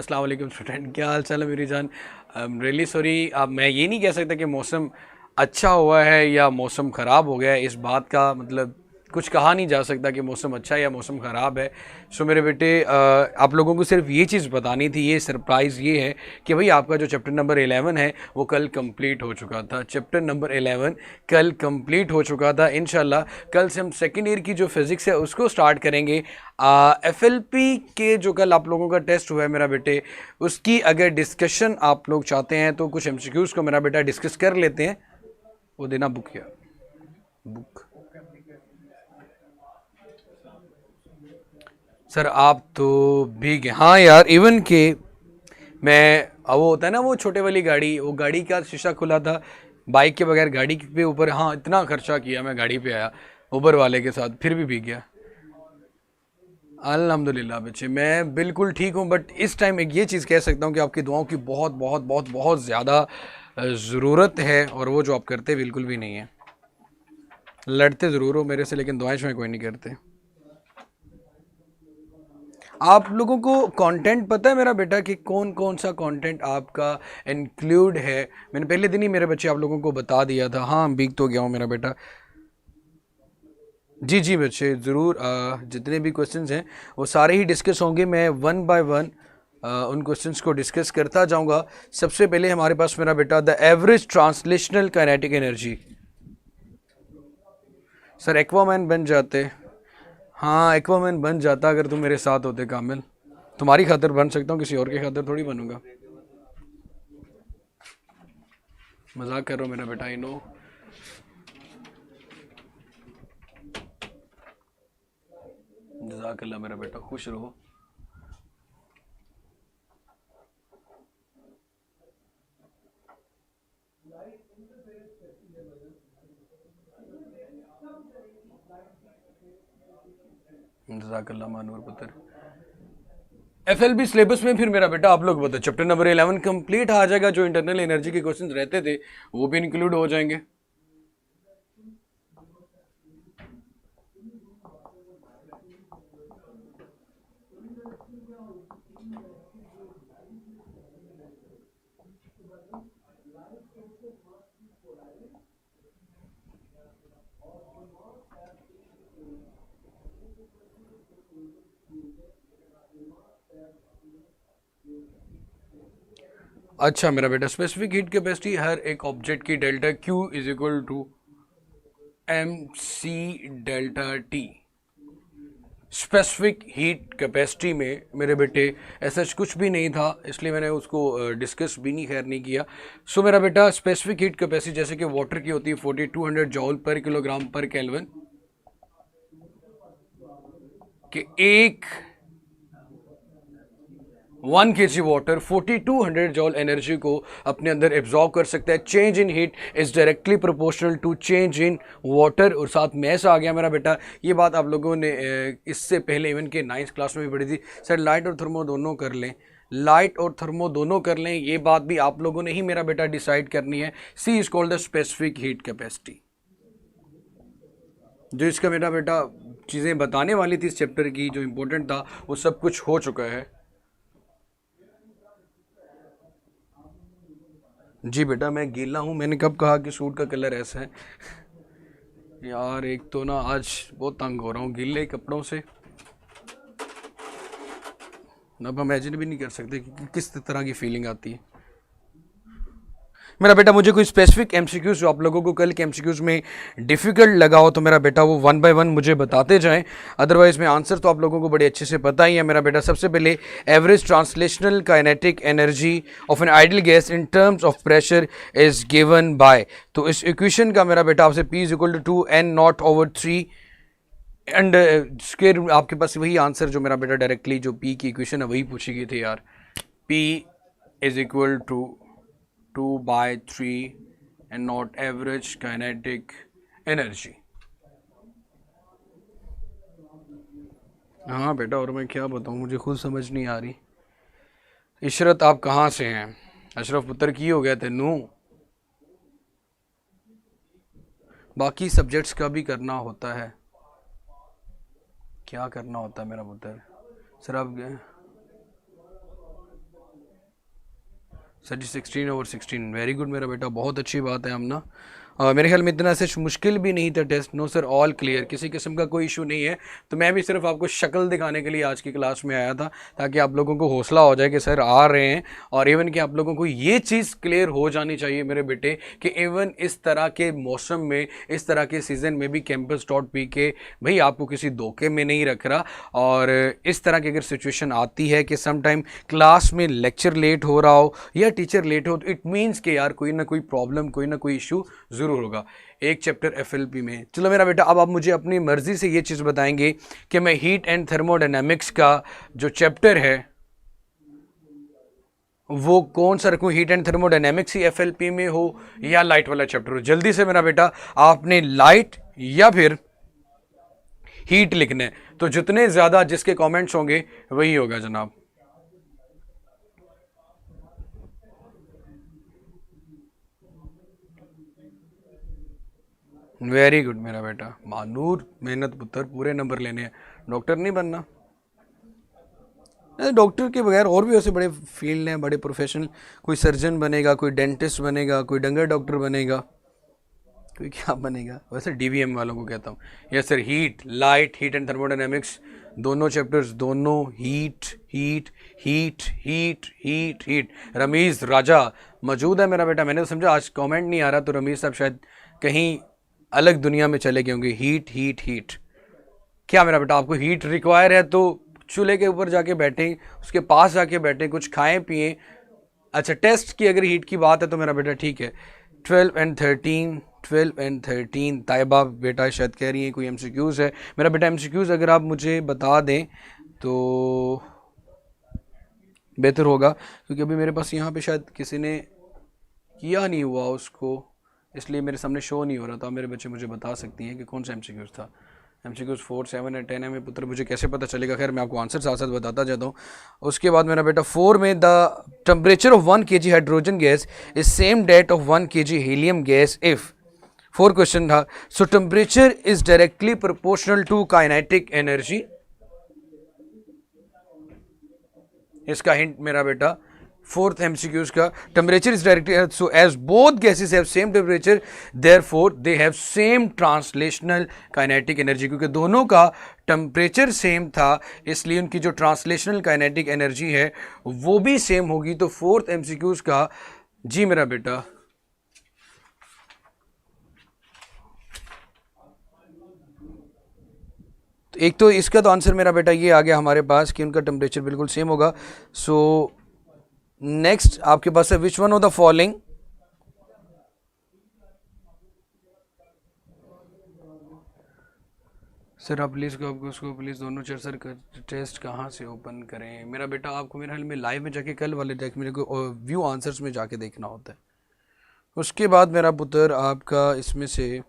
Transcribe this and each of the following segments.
अस्सलाम वालेकुम स्टूडेंट, क्या हाल चाल है मेरी जान। रियली सॉरी, अब मैं ये नहीं कह सकता कि मौसम अच्छा हुआ है या मौसम ख़राब हो गया है। इस बात का मतलब कुछ कहा नहीं जा सकता कि मौसम अच्छा है या मौसम ख़राब है। सो मेरे बेटे, आप लोगों को सिर्फ ये चीज़ बतानी थी, ये सरप्राइज़ ये है कि भाई आपका जो चैप्टर नंबर 11 है वो कल कंप्लीट हो चुका था। चैप्टर नंबर 11 कल कंप्लीट हो चुका था। इंशाल्लाह कल से हम सेकेंड ईयर की जो फिज़िक्स है उसको स्टार्ट करेंगे। एफएलपी के जो कल आप लोगों का टेस्ट हुआ है मेरा बेटे, उसकी अगर डिस्कशन आप लोग चाहते हैं तो कुछ एमसीक्यूज़ को मेरा बेटा डिस्कस कर लेते हैं। वो देना बुक या बुक। सर आप तो भीगे। हाँ यार, इवन के मैं वो होता है ना वो छोटे वाली गाड़ी, वो गाड़ी का शीशा खुला था, बाइक के बगैर गाड़ी पे ऊपर, हाँ इतना खर्चा किया मैं गाड़ी पे आया उबर वाले के साथ, फिर भी भीग गया। अल्हम्दुलिल्लाह बच्चे, मैं बिल्कुल ठीक हूँ। बट इस टाइम एक ये चीज़ कह सकता हूँ कि आपकी दुआओं की बहुत बहुत बहुत बहुत ज़्यादा ज़रूरत है, और वो जो आप करते बिल्कुल भी नहीं है। लड़ते ज़रूर हो मेरे से, लेकिन दुआएं शुआएं कोई नहीं करते। आप लोगों को कंटेंट पता है मेरा बेटा कि कौन कौन सा कंटेंट आपका इंक्लूड है? मैंने पहले दिन ही मेरे बच्चे आप लोगों को बता दिया था। हाँ भीग तो गया हूँ मेरा बेटा। जी जी बच्चे, ज़रूर। जितने भी क्वेश्चंस हैं वो सारे ही डिस्कस होंगे। मैं वन बाय वन उन क्वेश्चंस को डिस्कस करता जाऊंगा। सबसे पहले हमारे पास मेरा बेटा the average translational kinetic energy. Sir Aquaman बन जाते। हाँ एक्वामैन बन जाता अगर तुम मेरे साथ होते कामिल। तुम्हारी खातिर बन सकता हूँ, किसी और की खातिर थोड़ी बनूंगा। मजाक कर रहा हूँ मेरा बेटा, आई नो। जज़ाकल्लाह मेरा बेटा, खुश रहो। जज़ाकल्लाह मानूर पुत्र। एफएलबी सिलेबस में फिर मेरा बेटा आप लोग बताओ, चैप्टर नंबर 11 कंप्लीट आ जाएगा। जो इंटरनल एनर्जी के क्वेश्चंस रहते थे वो भी इंक्लूड हो जाएंगे। अच्छा मेरा बेटा, स्पेसिफिक हीट कैपेसिटी हर एक ऑब्जेक्ट की delta Q is equal to m c delta T. Specific heat capacity में मेरे बेटे ऐसा कुछ भी नहीं था, इसलिए मैंने उसको डिस्कस भी नहीं खैर नहीं किया। सो मेरा बेटा स्पेसिफिक हीट कैपेसिटी जैसे कि वाटर की होती है 4200 जॉल पर किलोग्राम पर केल्विन, कि एक 1 kg वाटर 4200 जॉल एनर्जी को अपने अंदर एब्जॉर्ब कर सकता है। Change in heat is directly proportional to change in water, और साथ मैस आ गया मेरा बेटा। ये बात आप लोगों ने इससे पहले इवन के 9th क्लास में भी पढ़ी थी। सर लाइट और थर्मो दोनों कर लें, लाइट और थर्मो दोनों कर लें, ये बात भी आप लोगों ने ही मेरा बेटा डिसाइड करनी है। C is called the specific heat capacity. जो इसका मेरा बेटा चीज़ें बताने वाली थी इस चैप्टर की, जो इंपॉर्टेंट था वो सब कुछ हो चुका है। जी बेटा मैं गीला हूँ, मैंने कब कहा कि सूट का कलर ऐसा है? यार एक तो ना आज बहुत तंग हो रहा हूँ गीले कपड़ों से। अब इमेजिन भी नहीं कर सकते कि किस तरह की फीलिंग आती है। मेरा बेटा मुझे कोई स्पेसिफिक एमसीक्यूज जो आप लोगों को कल के एमसीक्यूज में डिफिकल्ट लगा हो तो मेरा बेटा वो वन बाय वन मुझे बताते जाएं। अदरवाइज में आंसर तो आप लोगों को बड़े अच्छे से पता ही है मेरा बेटा। सबसे पहले average translational kinetic energy of an ideal gas in terms of pressure is given by, तो इस इक्वेशन का मेरा बेटा आपसे P is equal to 2n0/3 and square. आपके पास वही आंसर जो मेरा बेटा डायरेक्टली जो P की इक्वेशन है वही पूछी गई थी यार। P is equal to 2/3 and not average kinetic energy। हाँ बेटा, और मैं क्या बताऊँ, मुझे खुद समझ नहीं आ रही। इशरत आप कहाँ से हैं? अशरफ पुत्र की हो गया तेनू। बाकी सब्जेक्ट्स का भी करना होता है। क्या करना होता है मेरा पुत्र? सर आप सर जी 16/16, वेरी गुड मेरा बेटा, बहुत अच्छी बात है हम ना। मेरे ख्याल में इतना से मुश्किल भी नहीं था test. No sir, all clear, किसी किस्म का कोई इशू नहीं है। तो मैं भी सिर्फ आपको शक्ल दिखाने के लिए आज की क्लास में आया था, ताकि आप लोगों को हौसला हो जाए कि सर आ रहे हैं। और इवन कि आप लोगों को ये चीज़ क्लियर हो जानी चाहिए मेरे बेटे कि इवन इस तरह के मौसम में, इस तरह के सीज़न में भी कैंपस डॉट पी के भाई आपको किसी धोखे में नहीं रख रहा। और इस तरह की अगर सिचुएशन आती है कि समटाइम क्लास में लेक्चर लेट हो रहा हो या टीचर लेट हो, तो इट मीन्स कि यार कोई ना कोई प्रॉब्लम, कोई ना कोई इशू ज़रूर होगा। एक चैप्टर एफएलपी में। चलो मेरा बेटा, अब आप मुझे अपनी मर्जी से ये चीज़ बताएंगे कि मैं हीट एंड थर्मोडायनामिक्स का जो चैप्टर है वो कौन सा रखूं? Heat and thermodynamics he FLP में हो या लाइट वाला चैप्टर हो? जल्दी से मेरा बेटा आपने लाइट या फिर हीट लिखना है। तो जितने ज़्यादा जिसके कमेंट्स होंगे वही होगा जनाब। वेरी गुड मेरा बेटा मानूर, मेहनत पुत्र, पूरे नंबर लेने हैं, डॉक्टर नहीं बनना। डॉक्टर के बगैर और भी ऐसे बड़े फील्ड हैं, बड़े प्रोफेशनल, कोई सर्जन बनेगा, कोई डेंटिस्ट बनेगा, कोई डंगर डॉक्टर बनेगा, कोई क्या बनेगा। वैसे डीवीएम वालों को कहता हूँ। Yes sir, heat, light, heat and thermodynamics दोनों चैप्टर्स, दोनों heat heat heat heat heat heat. Ramiz Raja मौजूद है मेरा बेटा। मैंने तो समझा आज कमेंट नहीं आ रहा, तो रमीज़ साहब शायद कहीं अलग दुनिया में चले गए होंगे। हीट हीट हीट, क्या मेरा बेटा आपको हीट रिक्वायर है तो चूल्हे के ऊपर जाके बैठें, उसके पास जाके बैठें, कुछ खाएं पिएं। अच्छा, टेस्ट की अगर हीट की बात है तो मेरा बेटा ठीक है। 12 एंड 13, 12 एंड 13, ताइबा बेटा शायद कह रही है कोई एमसीक्यूज़ है। मेरा बेटा एमसीक्यूज़ अगर आप मुझे बता दें तो बेहतर होगा, क्योंकि अभी मेरे पास यहाँ पे शायद किसी ने किया नहीं हुआ उसको, इसलिए मेरे सामने शो नहीं हो रहा था। मेरे बच्चे मुझे बता सकती हैं कि कौन सा एमसीक्यूज़ था। एमसीक्यूज़ 4, 7 एंड 10 है मेरे पुत्र, मुझे कैसे पता चलेगा? खैर मैं आपको आंसर साथ साथ बताता जाता हूँ। उसके बाद मेरा बेटा 4 में the temperature of 1 kg hydrogen gas is same that of 1 kg helium gas if. 4 question था। So temperature is directly proportional to kinetic energy. इसका हिंट मेरा बेटा 4th MCQs का, temperature is directly, so as both gases have same temperature therefore they have same translational kinetic energy. क्योंकि दोनों का temperature same था, इसलिए उनकी जो ट्रांसलेशनल काइनेटिक एनर्जी है वो भी सेम होगी। तो 4th MCQs का जी मेरा बेटा एक तो इसका तो आंसर मेरा बेटा ये आ गया हमारे पास कि उनका टेम्परेचर बिल्कुल सेम होगा। सो नेक्स्ट आपके पास है which one of the following, sir आप प्लीज़ उसको प्लीज़ दोनों चेयर सर टेस्ट कहाँ से ओपन करें? मेरा बेटा आपको मेरे ख्याल में लाइव में जाके कल वाले डेक मेरे को व्यू आंसर्स में जाके देखना होता है। उसके बाद मेरा पुत्र आपका इसमें से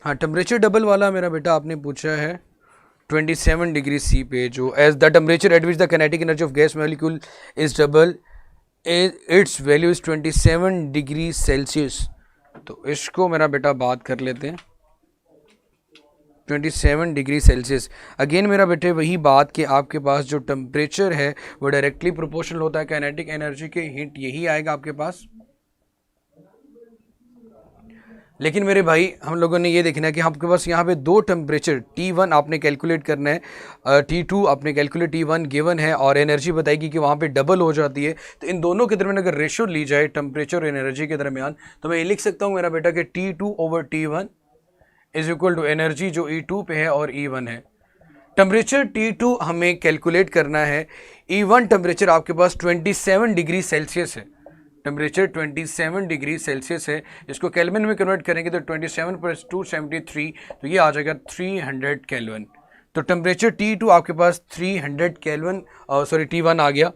हाँ, टेम्परेचर डबल वाला मेरा बेटा आपने पूछा है 27 डिग्री सी पे, जो as the temperature at which the kinetic energy of gas molecule is double, its value is 27 degree Celsius. तो इसको मेरा बेटा बात कर लेते हैं 27 डिग्री सेल्सियस। अगेन मेरा बेटे वही बात कि आपके पास जो टेम्परेचर है वो डायरेक्टली प्रोपोर्शनल होता है काइनेटिक एनर्जी के। हिंट यही आएगा आपके पास। लेकिन मेरे भाई हम लोगों ने ये देखना है कि आपके पास यहाँ पे दो टेम्परेचर T1 आपने कैलकुलेट करना है, T2 आपने कैलकुलेट, T1 गिवन है और एनर्जी बताएगी कि वहाँ पे डबल हो जाती है। तो इन दोनों के दरमियान अगर रेशो ली जाए टेम्परेचर और एनर्जी के दरमियान, तो मैं ये लिख सकता हूँ मेरा बेटा कि T2/T1 is equal to energy जो E2 पे है और E1 है। टेम्परेचर T2 हमें कैलकुलेट करना है, E1 टेम्परेचर आपके पास 27 डिग्री सेल्सियस है। टेम्परेचर 27 डिग्री सेल्सियस है। इसको केल्विन में कन्वर्ट करेंगे तो 27 + 273, तो ये आ जाएगा 300 केल्विन। तो टेम्परेचर T2 आपके पास 300 केल्विन, सॉरी T1 आ गया।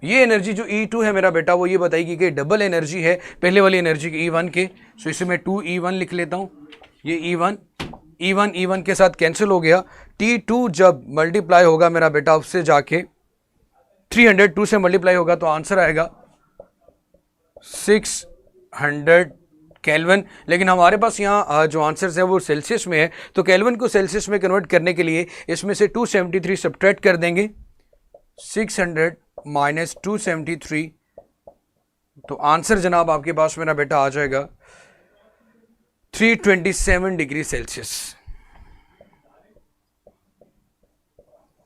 ये एनर्जी जो E2 है मेरा बेटा वो ये बताएगी कि डबल एनर्जी है पहले वाली एनर्जी की E1 के। सो इसे मैं 2E1 लिख लेता हूँ। ये E1 के साथ कैंसिल हो गया। T2 जब मल्टीप्लाई होगा मेरा बेटा उससे जाके 302 से मल्टीप्लाई होगा तो आंसर आएगा 600 केल्विन, लेकिन हमारे पास यहाँ जो आंसर्स है वो सेल्सियस में है, तो केल्विन को सेल्सियस में कन्वर्ट करने के लिए इसमें से 273 सब्ट्रैक्ट कर देंगे, 600 माइनस 273, तो आंसर जनाब आपके पास मेरा बेटा आ जाएगा 327 डिग्री सेल्सियस।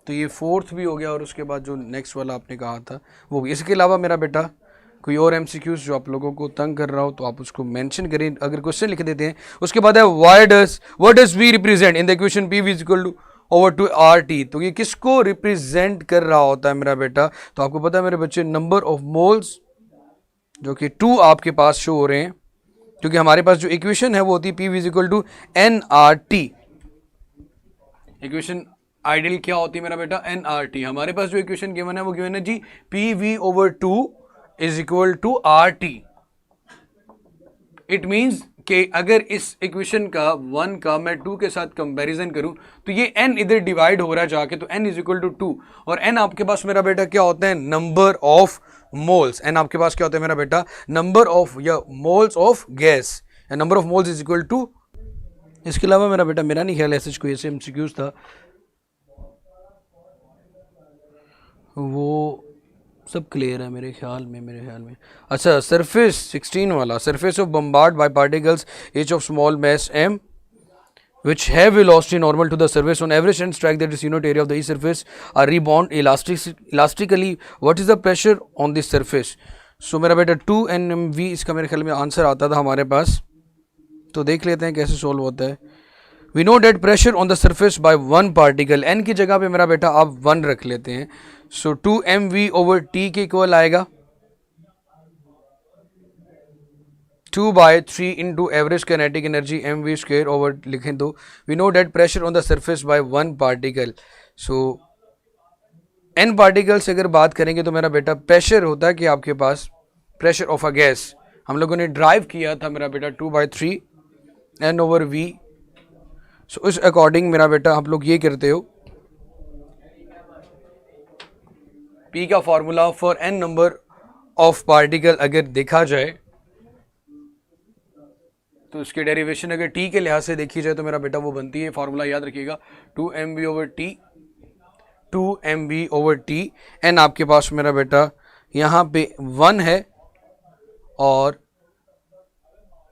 तो ये फोर्थ भी हो गया, और उसके बाद जो नेक्स्ट वाला आपने कहा था वो भी। इसके अलावा मेरा बेटा कोई और एमसीक्यूज जो आप लोगों को तंग कर रहा हो तो आप उसको मेंशन करें, अगर क्वेश्चन लिख देते हैं। उसके बाद है what does V represent in the equation P V is equal to over two R T. तो ये किसको रिप्रेजेंट कर रहा होता है मेरा बेटा? तो आपको पता है मेरे बच्चे, नंबर ऑफ मोल्स, जो कि 2 आपके पास शो हो रहे हैं, क्योंकि हमारे पास जो इक्वेशन है वो होती है P V is equal to n R T. Equation ideal क्या होती है मेरा बेटा? N R T. हमारे पास जो इक्वेशन गिवन है वो गिवन है जी P V over 2 is equal to R T. It means कि अगर इस इक्वेशन का 1 का मैं 2 के साथ कंपैरिजन करूं तो ये n इधर डिवाइड हो रहा है जाके, तो n इज इक्वल टू 2, और n आपके पास मेरा बेटा क्या होता है? Number of moles. n आपके पास क्या होता है मेरा बेटा? नंबर ऑफ या मोल्स ऑफ गैस, या number of moles is equal to. इसके अलावा मेरा बेटा मेरा नहीं ख्याल ऐसे कोई ऐसे एमसीक्यूज था, वो सब क्लियर है मेरे ख्याल में। अच्छा, सरफेस 16 वाला, surface of bombard bye particles each of small mass m which have velocity normal to the surface on average and strike the unit area of the each surface are rebound elastically. What is the pressure on this surface? So मेरा बेटा 2 nmv इसका मेरे ख्याल में answer आता था हमारे पास, तो देख लेते हैं कैसे सोल्व होता है। We know that pressure on the surface by one particle, n की जगह पे मेरा बेटा आप 1 रख लेते हैं, सो 2 mv ओवर t के इक्वल आएगा 2 by 3 into average kinetic energy mv square over लिखें तो we know that pressure on the surface by 1 particle. So n particles अगर बात करेंगे तो मेरा बेटा प्रेशर होता है कि आपके पास प्रेशर ऑफ अ गैस हम लोगों ने ड्राइव किया था मेरा बेटा 2 बाय 3 n ओवर v। सो उस अकॉर्डिंग मेरा बेटा आप लोग ये करते हो, P का formula for n number of particle अगर देखा जाए तो उसकी डेरिवेशन अगर T के लिहाज से देखी जाए तो मेरा बेटा वो बनती है, फॉर्मूला याद रखिएगा, 2 mv over T, 2 mv over T। n आपके पास मेरा बेटा यहाँ पे 1 है और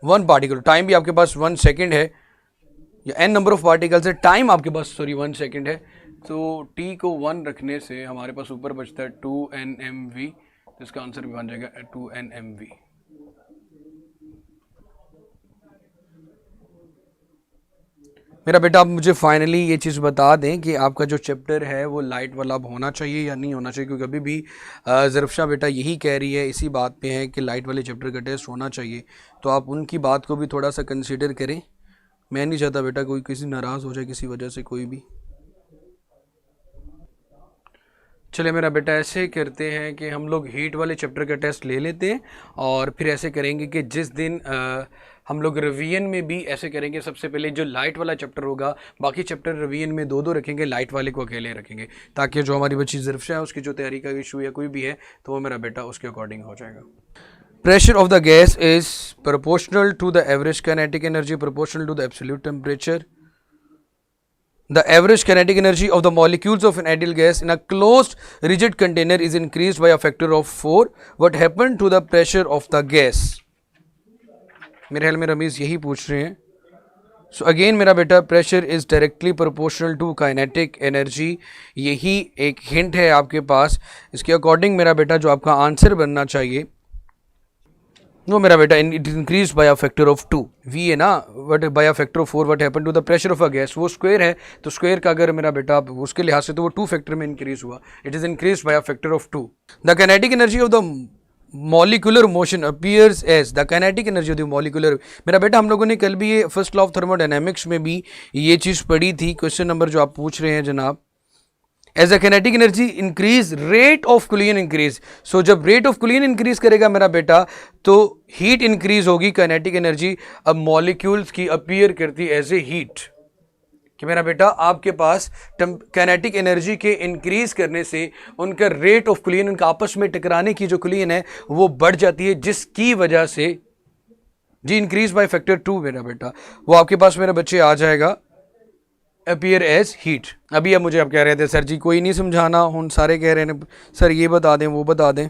1 पार्टिकल, टाइम भी आपके पास 1 सेकेंड है, या n नंबर ऑफ पार्टिकल्स है, टाइम आपके पास 1 सेकेंड है, तो t को 1 रखने से हमारे पास ऊपर बचता है 2 nmv, तो इसका आंसर भी बन जाएगा 2 nmv। मेरा बेटा आप मुझे फाइनली ये चीज़ बता दें कि आपका जो चैप्टर है वो लाइट वाला अब होना चाहिए या नहीं होना चाहिए, क्योंकि अभी भी ज़रफ़शाह बेटा यही कह रही है, इसी बात पे है कि लाइट वाले चैप्टर का टेस्ट होना चाहिए, तो आप उनकी बात को भी थोड़ा सा कंसीडर करें। मैं नहीं चाहता बेटा कोई किसी नाराज़ हो जाए किसी वजह से कोई भी। चलिए मेरा बेटा ऐसे करते हैं कि हम लोग हीट वाले चैप्टर का टेस्ट ले लेते हैं, और फिर ऐसे करेंगे कि जिस दिन हम लोग रिवीजन में भी ऐसे करेंगे, सबसे पहले जो लाइट वाला चैप्टर होगा, बाकी चैप्टर रिवीजन में 2-2 रखेंगे, लाइट वाले को अकेले रखेंगे, ताकि जो हमारी बच्ची ज़रफ़शाह है उसकी जो तैयारी का इशू या कोई भी है तो वो मेरा बेटा उसके अकॉर्डिंग हो जाएगा। Pressure of the gas is proportional to the average kinetic energy proportional to the absolute temperature. The average kinetic energy of the molecules of an ideal gas in a closed rigid container is increased by a factor of 4. What happened to the pressure of the gas? मेरे ख्याल में रमीज़ यही पूछ रहे हैं। So again मेरा बेटा pressure is directly proportional to kinetic energy, यही एक हिंट है आपके पास। इसके अकॉर्डिंग मेरा बेटा जो आपका आंसर बनना चाहिए वो मेरा बेटा it increase by a factor of 2, V है ना, what by a factor of 4 what happen to the pressure of a gas, वो स्क्वायर है, तो स्क्वायर का अगर मेरा बेटा उसके लिहाज से तो वो 2 फैक्टर में इंक्रीज हुआ, it is increase by a factor of 2। The kinetic energy of the molecular motion appears as, the kinetic energy of the molecular, मेरा बेटा हम लोगों ने कल भी ये फर्स्ट लॉ ऑफ थर्मोडायनेमिक्स में भी ये चीज़ पढ़ी थी, क्वेश्चन नंबर जो आप पूछ रहे हैं जनाब, as a kinetic energy increase rate of cooling increase. So जब रेट ऑफ कूलिंग इंक्रीज करेगा मेरा बेटा तो हीट इंक्रीज होगी, काइनेटिक एनर्जी अब मॉलिक्यूल्स की अपीयर करती एज ए हीट, कि मेरा बेटा आपके पास काइनेटिक एनर्जी के इंक्रीज करने से उनका रेट ऑफ कूलिंग, उनका आपस में टकराने की जो कूलिंग है वो बढ़ जाती है, जिसकी वजह से जी इंक्रीज बाय फैक्टर 2 मेरा बेटा, वो आपके पास मेरे बच्चे आ जाएगा अपीयर एज हीट। अभी अब मुझे आप कह रहे थे सर जी कोई नहीं समझाना, हम सारे कह रहे हैं सर ये बता दें वो बता दें।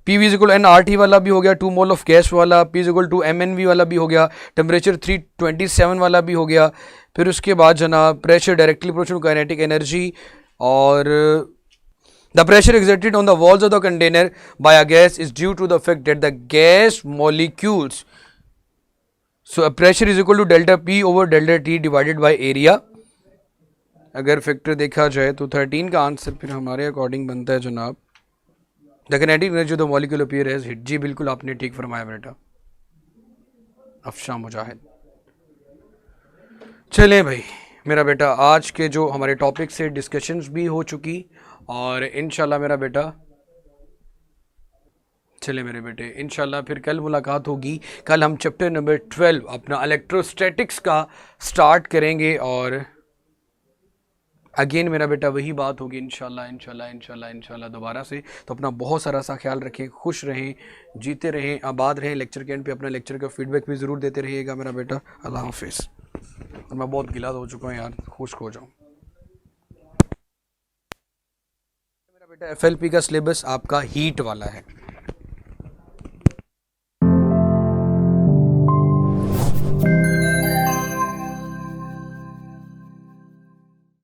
P V equal n R T वाला भी हो गया, 2 मोल ऑफ गैस वाला, P equal to m n V वाला भी हो गया, टेम्परेचर 327 वाला भी हो गया। फिर उसके बाद जनाब pressure directly proportional to kinetic energy, और the pressure exerted on the walls of the container by a gas is due to the fact that the gas molecules, so a pressure is equal to delta P over delta T divided by area। अगर factor देखा जाए तो 13 का answer फिर हमारे according बनता है जनाब the kinetic energy of the molecule appear as heat. जी बिल्कुल आपने ठीक फरमाया बेटा अफशा मुजाहिद। चलें भाई मेरा बेटा, आज के जो हमारे टॉपिक से डिस्कशंस भी हो चुकी, और इंशाल्लाह मेरा बेटा, चले मेरे बेटे इंशाल्लाह फिर कल मुलाकात होगी। कल हम चैप्टर नंबर 12 अपना इलेक्ट्रोस्टैटिक्स का स्टार्ट करेंगे, और अगेन मेरा बेटा वही बात होगी इंशाल्लाह इंशाल्लाह इंशाल्लाह इंशाल्लाह दोबारा से। तो अपना बहुत सारा सा ख्याल रखें, खुश रहें, जीते रहें, आबाद रहें। लेक्चर के एंड पे अपना लेक्चर का फीडबैक भी ज़रूर देते रहिएगा मेरा बेटा। अल्लाह हाफिज़। और मैं बहुत गिला हो चुका हूँ यार, खुश हो जाऊँ। मेरा बेटा FLP का सिलेबस आपका हीट वाला है।